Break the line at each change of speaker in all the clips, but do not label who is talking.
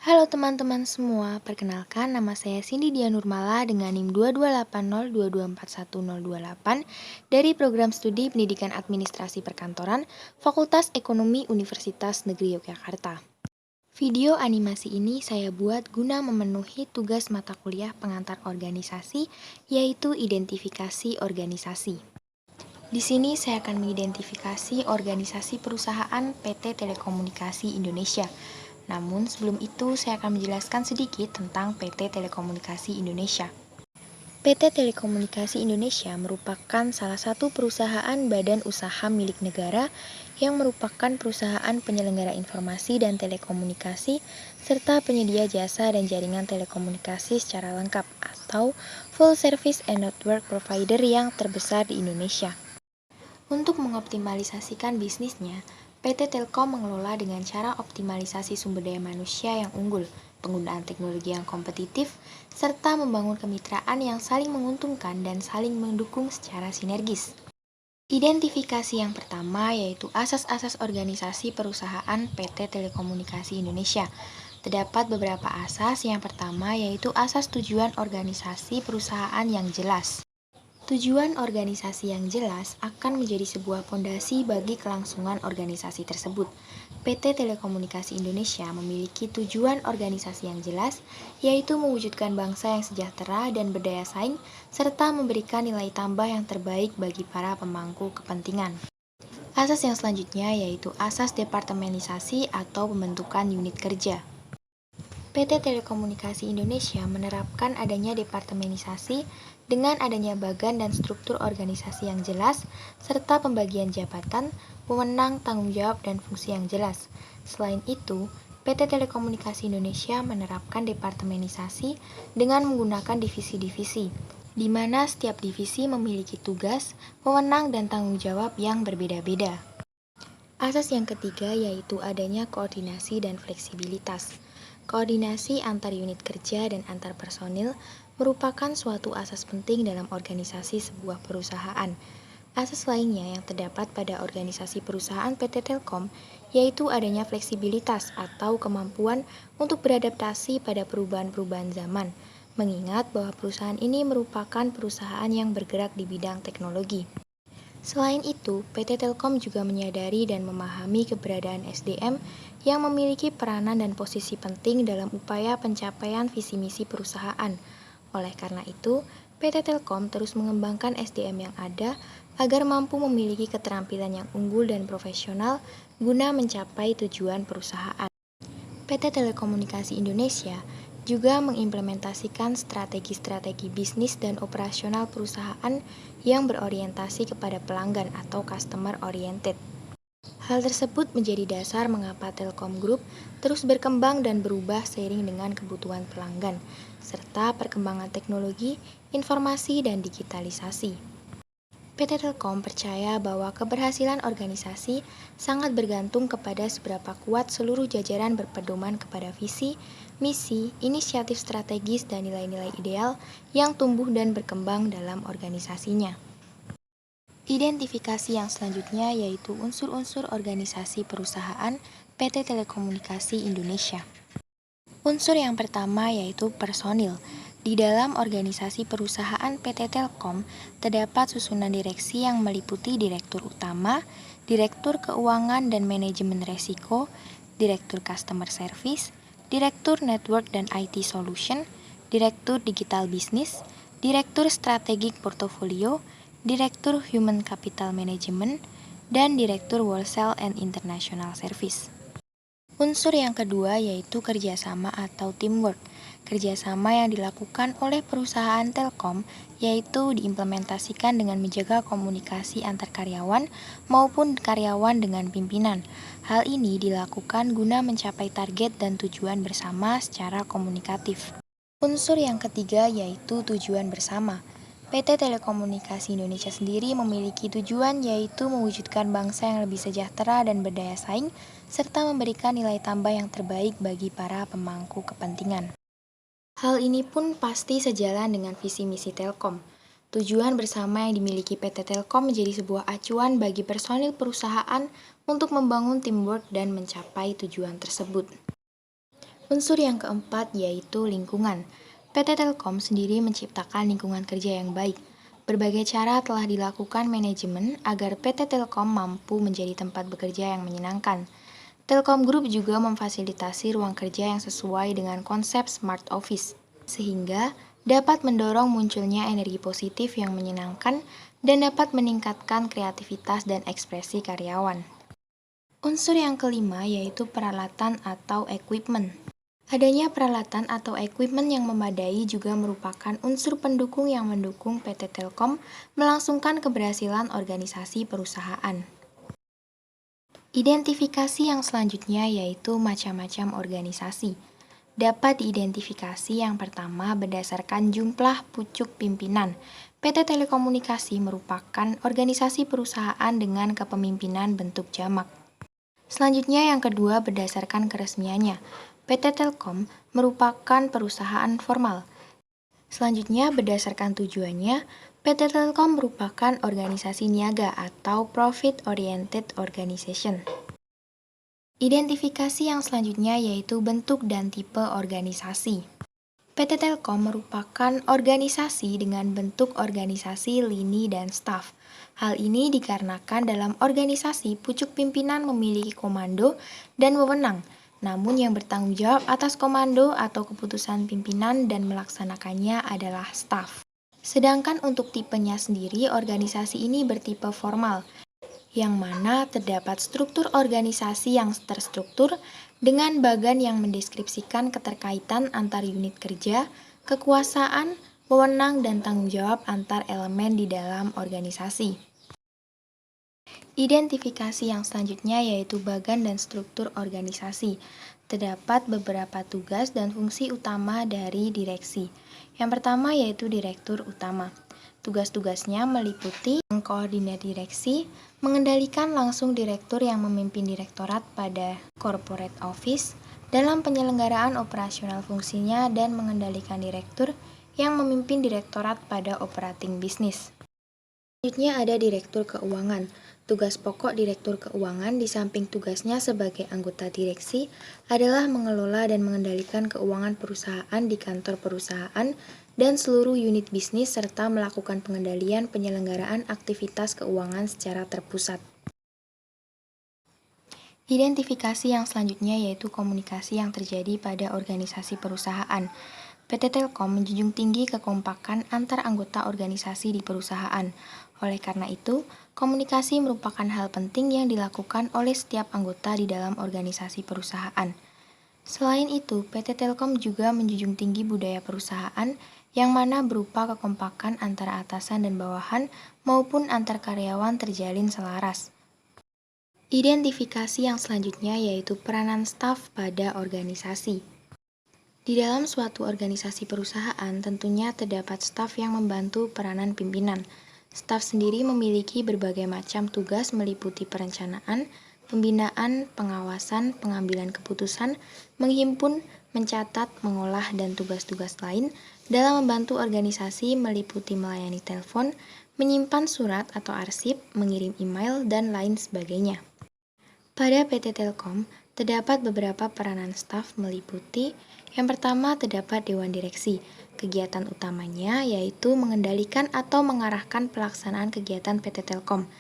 Halo teman-teman semua, perkenalkan nama saya Cindy Dianurmala dengan NIM 2280224128 dari Program Studi Pendidikan Administrasi Perkantoran, Fakultas Ekonomi Universitas Negeri Yogyakarta. Video animasi ini saya buat guna memenuhi tugas mata kuliah pengantar organisasi, yaitu identifikasi organisasi. Di sini saya akan mengidentifikasi organisasi perusahaan PT Telekomunikasi Indonesia. Namun sebelum itu saya akan menjelaskan sedikit tentang PT Telekomunikasi Indonesia. PT Telekomunikasi Indonesia merupakan salah satu perusahaan badan usaha milik negara yang merupakan perusahaan penyelenggara informasi dan telekomunikasi serta penyedia jasa dan jaringan telekomunikasi secara lengkap atau full service and network provider yang terbesar di Indonesia. Untuk mengoptimalisasikan bisnisnya, PT Telkom mengelola dengan cara optimalisasi sumber daya manusia yang unggul, penggunaan teknologi yang kompetitif, serta membangun kemitraan yang saling menguntungkan dan saling mendukung secara sinergis. Identifikasi yang pertama yaitu asas-asas organisasi perusahaan PT Telekomunikasi Indonesia. Terdapat beberapa asas. Yang pertama yaitu asas tujuan organisasi perusahaan yang jelas. Tujuan organisasi yang jelas akan menjadi sebuah fondasi bagi kelangsungan organisasi tersebut. PT Telekomunikasi Indonesia memiliki tujuan organisasi yang jelas, yaitu mewujudkan bangsa yang sejahtera dan berdaya saing, serta memberikan nilai tambah yang terbaik bagi para pemangku kepentingan. Asas yang selanjutnya yaitu asas departemenisasi atau pembentukan unit kerja. PT Telekomunikasi Indonesia menerapkan adanya departemenisasi dengan adanya bagan dan struktur organisasi yang jelas, serta pembagian jabatan, wewenang, tanggung jawab, dan fungsi yang jelas. Selain itu, PT Telekomunikasi Indonesia menerapkan departemenisasi dengan menggunakan divisi-divisi, di mana setiap divisi memiliki tugas, wewenang, dan tanggung jawab yang berbeda-beda. Asas yang ketiga yaitu adanya koordinasi dan fleksibilitas. Koordinasi antar unit kerja dan antar personil merupakan suatu asas penting dalam organisasi sebuah perusahaan. Asas lainnya yang terdapat pada organisasi perusahaan PT Telkom yaitu adanya fleksibilitas atau kemampuan untuk beradaptasi pada perubahan-perubahan zaman, mengingat bahwa perusahaan ini merupakan perusahaan yang bergerak di bidang teknologi. Selain itu, PT Telkom juga menyadari dan memahami keberadaan SDM yang memiliki peranan dan posisi penting dalam upaya pencapaian visi misi perusahaan. Oleh karena itu, PT Telkom terus mengembangkan SDM yang ada agar mampu memiliki keterampilan yang unggul dan profesional guna mencapai tujuan perusahaan. PT Telekomunikasi Indonesia juga mengimplementasikan strategi-strategi bisnis dan operasional perusahaan yang berorientasi kepada pelanggan atau customer oriented. Hal tersebut menjadi dasar mengapa Telkom Group terus berkembang dan berubah seiring dengan kebutuhan pelanggan, serta perkembangan teknologi, informasi, dan digitalisasi. PT Telkom percaya bahwa keberhasilan organisasi sangat bergantung kepada seberapa kuat seluruh jajaran berpedoman kepada visi, misi, inisiatif strategis, dan nilai-nilai ideal yang tumbuh dan berkembang dalam organisasinya. Identifikasi yang selanjutnya yaitu unsur-unsur organisasi perusahaan PT Telekomunikasi Indonesia. Unsur yang pertama yaitu personil. Di dalam organisasi perusahaan PT Telkom terdapat susunan direksi yang meliputi direktur utama, direktur keuangan dan manajemen resiko, direktur customer service, direktur network dan IT solution, direktur digital business, direktur strategic portfolio, direktur human capital management, dan direktur wholesale and international service. Unsur yang kedua yaitu kerjasama atau teamwork. Kerjasama yang dilakukan oleh perusahaan Telkom yaitu diimplementasikan dengan menjaga komunikasi antar karyawan maupun karyawan dengan pimpinan. Hal ini dilakukan guna mencapai target dan tujuan bersama secara komunikatif. Unsur yang ketiga yaitu tujuan bersama. PT Telekomunikasi Indonesia sendiri memiliki tujuan yaitu mewujudkan bangsa yang lebih sejahtera dan berdaya saing, serta memberikan nilai tambah yang terbaik bagi para pemangku kepentingan. Hal ini pun pasti sejalan dengan visi misi Telkom. Tujuan bersama yang dimiliki PT Telkom menjadi sebuah acuan bagi personil perusahaan untuk membangun teamwork dan mencapai tujuan tersebut. Unsur yang keempat yaitu lingkungan. PT Telkom sendiri menciptakan lingkungan kerja yang baik. Berbagai cara telah dilakukan manajemen agar PT Telkom mampu menjadi tempat bekerja yang menyenangkan. Telkom Group juga memfasilitasi ruang kerja yang sesuai dengan konsep Smart Office, sehingga dapat mendorong munculnya energi positif yang menyenangkan dan dapat meningkatkan kreativitas dan ekspresi karyawan. Unsur yang kelima yaitu peralatan atau equipment. Adanya peralatan atau equipment yang memadai juga merupakan unsur pendukung yang mendukung PT Telkom melangsungkan keberhasilan organisasi perusahaan. Identifikasi yang selanjutnya yaitu macam-macam organisasi. Dapat diidentifikasi yang pertama berdasarkan jumlah pucuk pimpinan. PT Telekomunikasi merupakan organisasi perusahaan dengan kepemimpinan bentuk jamak. Selanjutnya yang kedua berdasarkan keresmiannya. PT Telkom merupakan perusahaan formal. Selanjutnya berdasarkan tujuannya, PT Telkom merupakan organisasi niaga atau Profit Oriented Organization. Identifikasi yang selanjutnya yaitu bentuk dan tipe organisasi. PT Telkom merupakan organisasi dengan bentuk organisasi lini dan staf. Hal ini dikarenakan dalam organisasi pucuk pimpinan memiliki komando dan wewenang, namun yang bertanggung jawab atas komando atau keputusan pimpinan dan melaksanakannya adalah staf. Sedangkan untuk tipenya sendiri, organisasi ini bertipe formal, yang mana terdapat struktur organisasi yang terstruktur dengan bagan yang mendeskripsikan keterkaitan antar unit kerja, kekuasaan, wewenang, dan tanggung jawab antar elemen di dalam organisasi. Identifikasi yang selanjutnya yaitu bagan dan struktur organisasi. Terdapat beberapa tugas dan fungsi utama dari direksi. Yang pertama yaitu direktur utama. Tugas-tugasnya meliputi mengkoordinir direksi, mengendalikan langsung direktur yang memimpin direktorat pada corporate office, dalam penyelenggaraan operasional fungsinya dan mengendalikan direktur yang memimpin direktorat pada operating business. Selanjutnya ada direktur keuangan. Tugas pokok direktur keuangan di samping tugasnya sebagai anggota direksi adalah mengelola dan mengendalikan keuangan perusahaan di kantor perusahaan dan seluruh unit bisnis serta melakukan pengendalian penyelenggaraan aktivitas keuangan secara terpusat. Identifikasi yang selanjutnya yaitu komunikasi yang terjadi pada organisasi perusahaan. PT Telkom menjunjung tinggi kekompakan antar anggota organisasi di perusahaan. Oleh karena itu, komunikasi merupakan hal penting yang dilakukan oleh setiap anggota di dalam organisasi perusahaan. Selain itu, PT Telkom juga menjunjung tinggi budaya perusahaan yang mana berupa kekompakan antara atasan dan bawahan maupun antar karyawan terjalin selaras. Identifikasi yang selanjutnya yaitu peranan staf pada organisasi. Di dalam suatu organisasi perusahaan tentunya terdapat staf yang membantu peranan pimpinan. Staf sendiri memiliki berbagai macam tugas meliputi perencanaan, pembinaan, pengawasan, pengambilan keputusan, menghimpun, mencatat, mengolah, dan tugas-tugas lain dalam membantu organisasi meliputi melayani telepon, menyimpan surat atau arsip, mengirim email, dan lain sebagainya. Pada PT Telkom, terdapat beberapa peranan staf meliputi yang pertama terdapat Dewan Direksi. Kegiatan utamanya yaitu mengendalikan atau mengarahkan pelaksanaan kegiatan PT Telkom,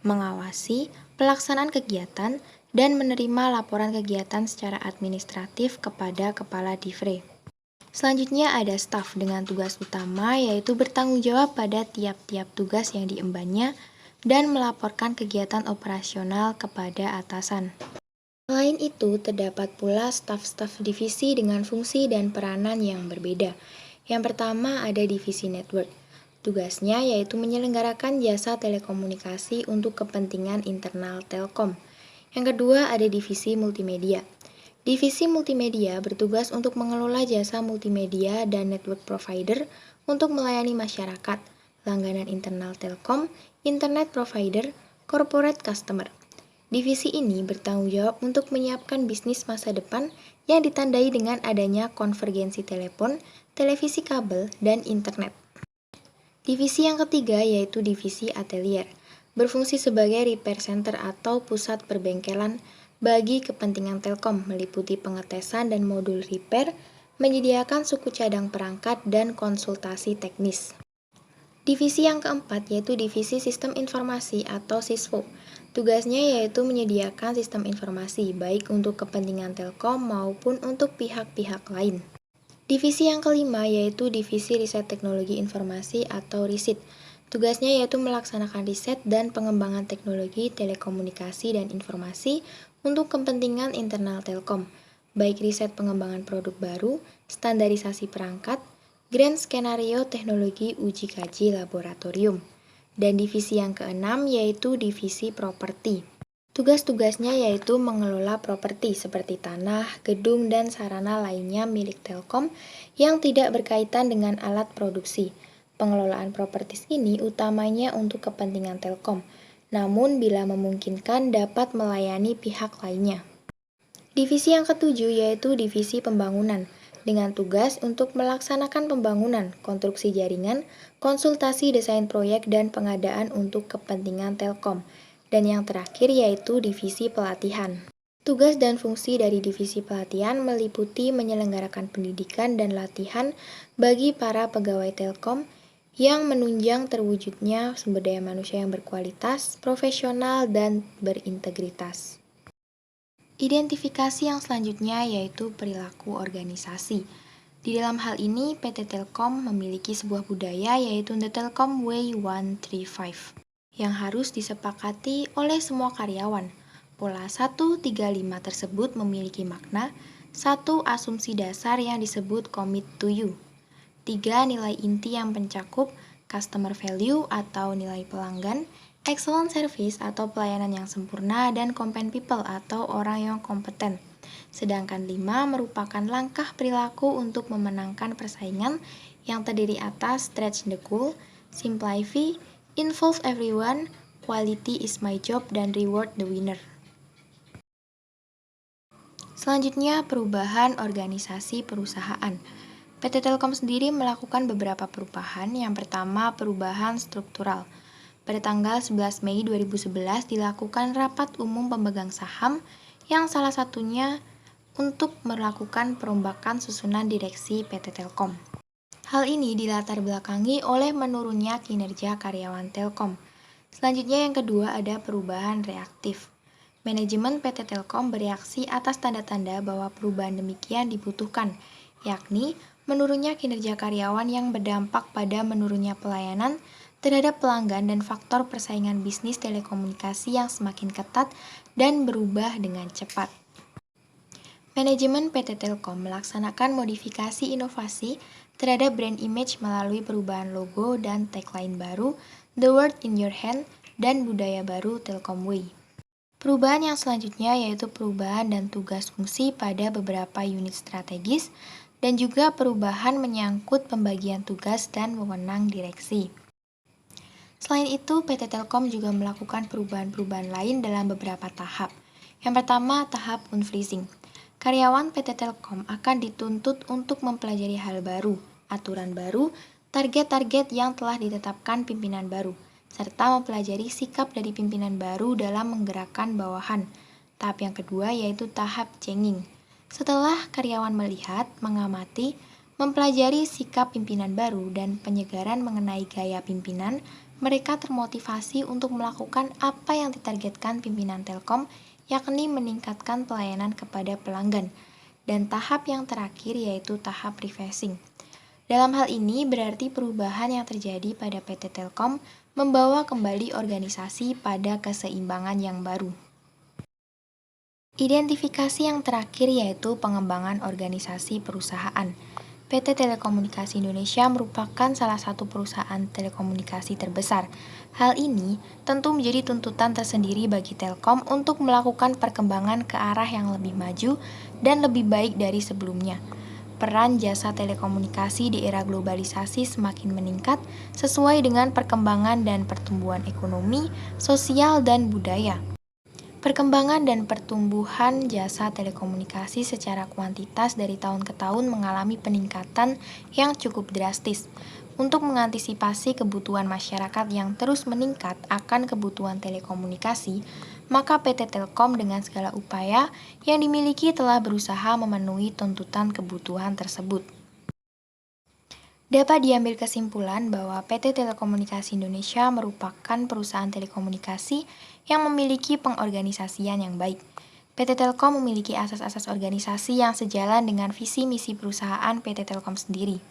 mengawasi pelaksanaan kegiatan, dan menerima laporan kegiatan secara administratif kepada Kepala Divre. Selanjutnya ada staf dengan tugas utama yaitu bertanggung jawab pada tiap-tiap tugas yang diembannya dan melaporkan kegiatan operasional kepada atasan. Selain itu, terdapat pula staf-staf divisi dengan fungsi dan peranan yang berbeda. Yang pertama ada divisi network. Tugasnya yaitu menyelenggarakan jasa telekomunikasi untuk kepentingan internal Telkom. Yang kedua ada divisi multimedia. Divisi multimedia bertugas untuk mengelola jasa multimedia dan network provider untuk melayani masyarakat, langganan internal Telkom, internet provider, corporate customer. Divisi ini bertanggung jawab untuk menyiapkan bisnis masa depan yang ditandai dengan adanya konvergensi telepon, televisi kabel, dan internet. Divisi yang ketiga yaitu divisi atelier, berfungsi sebagai repair center atau pusat perbengkelan bagi kepentingan Telkom meliputi pengetesan dan modul repair, menyediakan suku cadang perangkat, dan konsultasi teknis. Divisi yang keempat yaitu Divisi Sistem Informasi atau SISFO. Tugasnya yaitu menyediakan sistem informasi baik untuk kepentingan Telkom maupun untuk pihak-pihak lain. Divisi yang kelima yaitu Divisi Riset Teknologi Informasi atau RISIT. Tugasnya yaitu melaksanakan riset dan pengembangan teknologi telekomunikasi dan informasi untuk kepentingan internal Telkom, baik riset pengembangan produk baru, standarisasi perangkat, grand skenario teknologi uji kaji laboratorium. Dan divisi yang keenam yaitu Divisi Properti. Tugas-tugasnya yaitu mengelola properti seperti tanah, gedung, dan sarana lainnya milik Telkom yang tidak berkaitan dengan alat produksi. Pengelolaan propertis ini utamanya untuk kepentingan Telkom, namun bila memungkinkan dapat melayani pihak lainnya. Divisi yang ketujuh yaitu Divisi Pembangunan, dengan tugas untuk melaksanakan pembangunan, konstruksi jaringan, konsultasi desain proyek, dan pengadaan untuk kepentingan Telkom. Dan yang terakhir yaitu Divisi Pelatihan. Tugas dan fungsi dari Divisi Pelatihan meliputi menyelenggarakan pendidikan dan latihan bagi para pegawai Telkom yang menunjang terwujudnya sumber daya manusia yang berkualitas, profesional, dan berintegritas. Identifikasi yang selanjutnya yaitu perilaku organisasi. Di dalam hal ini, PT Telkom memiliki sebuah budaya yaitu The Telkom Way 135 yang harus disepakati oleh semua karyawan. Pola 135 tersebut memiliki makna 1. Asumsi dasar yang disebut Commit to You. 3. Nilai inti yang mencakup customer value atau nilai pelanggan, excellent service atau pelayanan yang sempurna, dan competent people atau orang yang kompeten. Sedangkan 5 merupakan langkah perilaku untuk memenangkan persaingan yang terdiri atas stretch the goal, simplify, involve everyone, quality is my job, dan reward the winner. Selanjutnya, perubahan organisasi perusahaan. PT Telkom sendiri melakukan beberapa perubahan. Yang pertama, perubahan struktural. Pada tanggal 11 Mei 2011 dilakukan rapat umum pemegang saham yang salah satunya untuk melakukan perombakan susunan direksi PT Telkom. Hal ini dilatar belakangi oleh menurunnya kinerja karyawan Telkom. Selanjutnya yang kedua ada perubahan reaktif. Manajemen PT Telkom bereaksi atas tanda-tanda bahwa perubahan demikian dibutuhkan, yakni menurunnya kinerja karyawan yang berdampak pada menurunnya pelayanan terhadap pelanggan dan faktor persaingan bisnis telekomunikasi yang semakin ketat dan berubah dengan cepat. Manajemen PT Telkom melaksanakan modifikasi inovasi terhadap brand image melalui perubahan logo dan tagline baru, The World in Your Hand, dan budaya baru Telkom Way. Perubahan yang selanjutnya yaitu perubahan dan tugas fungsi pada beberapa unit strategis, dan juga perubahan menyangkut pembagian tugas dan wewenang direksi. Selain itu, PT Telkom juga melakukan perubahan-perubahan lain dalam beberapa tahap. Yang pertama, tahap unfreezing. Karyawan PT Telkom akan dituntut untuk mempelajari hal baru, aturan baru, target-target yang telah ditetapkan pimpinan baru, serta mempelajari sikap dari pimpinan baru dalam menggerakkan bawahan. Tahap yang kedua yaitu tahap changing. Setelah karyawan melihat, mengamati, mempelajari sikap pimpinan baru dan penyegaran mengenai gaya pimpinan, mereka termotivasi untuk melakukan apa yang ditargetkan pimpinan Telkom, yakni meningkatkan pelayanan kepada pelanggan. Dan tahap yang terakhir yaitu tahap refreshing. Dalam hal ini berarti perubahan yang terjadi pada PT Telkom membawa kembali organisasi pada keseimbangan yang baru. Identifikasi yang terakhir yaitu pengembangan organisasi perusahaan. PT Telekomunikasi Indonesia merupakan salah satu perusahaan telekomunikasi terbesar. Hal ini tentu menjadi tuntutan tersendiri bagi Telkom untuk melakukan perkembangan ke arah yang lebih maju dan lebih baik dari sebelumnya. Peran jasa telekomunikasi di era globalisasi semakin meningkat sesuai dengan perkembangan dan pertumbuhan ekonomi, sosial, dan budaya. Perkembangan dan pertumbuhan jasa telekomunikasi secara kuantitas dari tahun ke tahun mengalami peningkatan yang cukup drastis. Untuk mengantisipasi kebutuhan masyarakat yang terus meningkat akan kebutuhan telekomunikasi, maka PT Telkom dengan segala upaya yang dimiliki telah berusaha memenuhi tuntutan kebutuhan tersebut. Dapat diambil kesimpulan bahwa PT Telekomunikasi Indonesia merupakan perusahaan telekomunikasi yang memiliki pengorganisasian yang baik. PT Telkom memiliki asas-asas organisasi yang sejalan dengan visi misi perusahaan PT Telkom sendiri.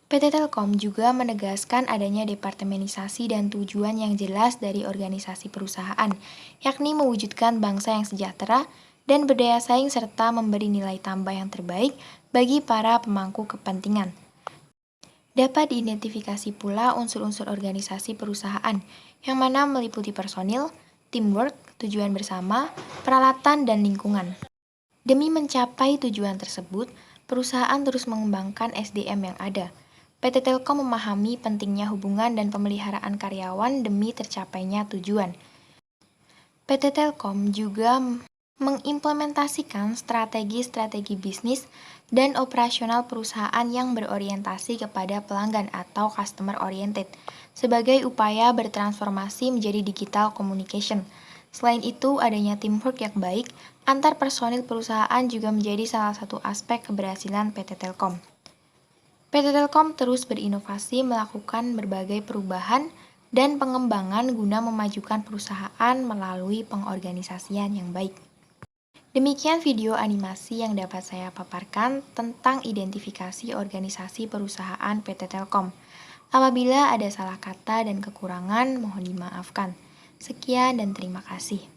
PT Telkom juga menegaskan adanya departemenisasi dan tujuan yang jelas dari organisasi perusahaan, yakni mewujudkan bangsa yang sejahtera dan berdaya saing serta memberi nilai tambah yang terbaik bagi para pemangku kepentingan. Dapat diidentifikasi pula unsur-unsur organisasi perusahaan, yang mana meliputi personil, teamwork, tujuan bersama, peralatan, dan lingkungan. Demi mencapai tujuan tersebut, perusahaan terus mengembangkan SDM yang ada. PT Telkom memahami pentingnya hubungan dan pemeliharaan karyawan demi tercapainya tujuan. PT Telkom juga mengimplementasikan strategi-strategi bisnis dan operasional perusahaan yang berorientasi kepada pelanggan atau customer oriented sebagai upaya bertransformasi menjadi digital communication. Selain itu, adanya teamwork yang baik antar personil perusahaan juga menjadi salah satu aspek keberhasilan PT Telkom. PT Telkom terus berinovasi melakukan berbagai perubahan dan pengembangan guna memajukan perusahaan melalui pengorganisasian yang baik. Demikian video animasi yang dapat saya paparkan tentang identifikasi organisasi perusahaan PT Telkom. Apabila ada salah kata dan kekurangan, mohon dimaafkan. Sekian dan terima kasih.